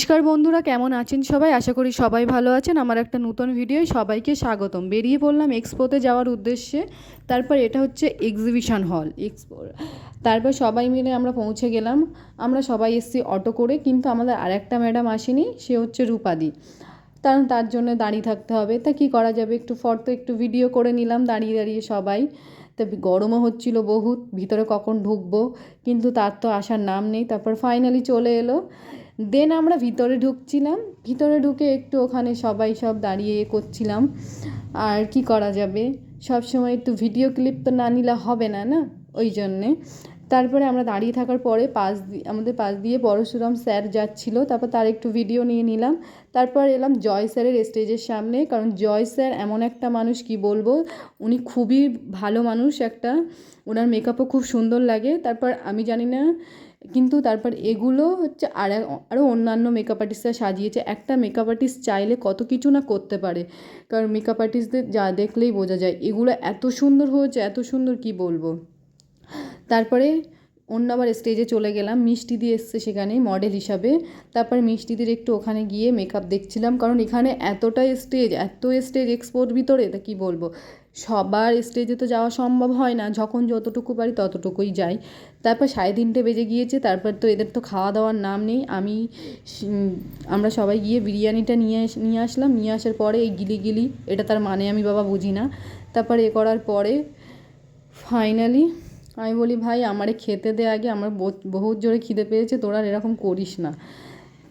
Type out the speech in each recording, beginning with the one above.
নমস্কার বন্ধুরা, কেমন আছেন সবাই? আশা করি সবাই ভালো আছেন। আমার একটা নতুন ভিডিওয় সবাইকে স্বাগতম। বেরিয়ে পড়লাম এক্সপোতে যাওয়ার উদ্দেশ্যে। তারপর এটা হচ্ছে এক্সিবিশন হল এক্সপো। তারপর সবাই মিলে আমরা পৌঁছে গেলাম। আমরা সবাই এসেছি অটো করে, কিন্তু আমাদের আরেকটা ম্যাডাম আসেনি, সে হচ্ছে রূপাদি। কারণ তার জন্য দাঁড়িয়ে থাকতে হবে, তা কী করা যাবে, একটু ফটো একটু ভিডিও করে নিলাম দাঁড়িয়ে দাঁড়িয়ে সবাই। তা গরমও হচ্ছিল বহুত, ভিতরে কখন ঢুকবো, কিন্তু তার তো আসার নাম নেই। তারপর ফাইনালি চলে এলো। দেন আমরা ভিতরে ঢুকছিলাম, ভিতরে ঢুকে একটু ওখানে সবাই সব দাঁড়িয়ে করছিলাম। আর কি করা যাবে, সব সময় একটু ভিডিও ক্লিপ তো না নিলে হবে না, না? ওই জন্যে তারপরে আমরা দাঁড়িয়ে থাকার পরে আমাদের পাশ দিয়ে পরশুরাম স্যার যাচ্ছিল, তারপর তার একটু ভিডিও নিয়ে নিলাম। তারপর এলাম জয় স্যারের স্টেজের সামনে, কারণ জয় স্যার এমন একটা মানুষ, কি বলবো, উনি খুবই ভালো মানুষ একটা। ওনার মেকআপও খুব সুন্দর লাগে। তারপর আমি জানি না, কিন্তু তারপর এগুলো হচ্ছে আরও অন্যান্য মেকআপ আর্টিস্টরা সাজিয়েছে। একটা মেকআপ আর্টিস্ট চাইলে কত কিছু না করতে পারে, কারণ মেকআপ আর্টিস্টদের যা দেখলেই বোঝা যায় এগুলো এত সুন্দর হয়েছে, এত সুন্দর কি বলবো। তারপরে অন্য আবার স্টেজে চলে গেলাম, মিষ্টিদি এসছে সেখানে মডেল হিসাবে। তারপরে মিষ্টিদির একটু ওখানে গিয়ে মেকআপ দেখছিলাম, কারণ এখানে এত স্টেজ এক্সপোর ভিতরে, তা কী বলবো, সবার স্টেজে তো যাওয়া সম্ভব হয় না, যখন যতটুকু পারি ততটুকুই যাই। তারপর 3:30 বেজে গিয়েছে, তারপর তো এদের তো খাওয়া দাওয়ার নাম নেই। আমরা সবাই গিয়ে বিরিয়ানিটা নিয়ে আসলাম। নিয়ে আসার পরে এই গিলি এটা তার মানে আমি বাবা বুঝি না। তারপর করার পরে ফাইনালি আমি বলি, ভাই আমারে খেতে দে আগে, আমার বহুত জোরে খিদে পেয়েছে, তোরা এরকম করিস না।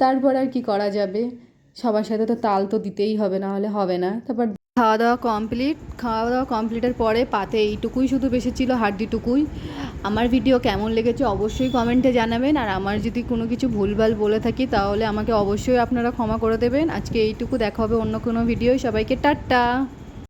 তারপর আর কি করা যাবে, সবার সাথে তো তাল তো দিতেই হবে, না হলে হবে না। তারপর খাওয়া দাওয়া কমপ্লিটের পরে পাতে এইটুকুই শুধু বেঁচেছিল, হাড্ডিটুকুই। আমার ভিডিও কেমন লেগেছে অবশ্যই কমেন্টে জানাবেন। আর আমার যদি কোনো কিছু ভুলভাল বলে থাকি তাহলে আমাকে অবশ্যই আপনারা ক্ষমা করে দেবেন। আজকে এইটুকু, দেখা হবে অন্য কোনো ভিডিও। সবাইকে টাটা।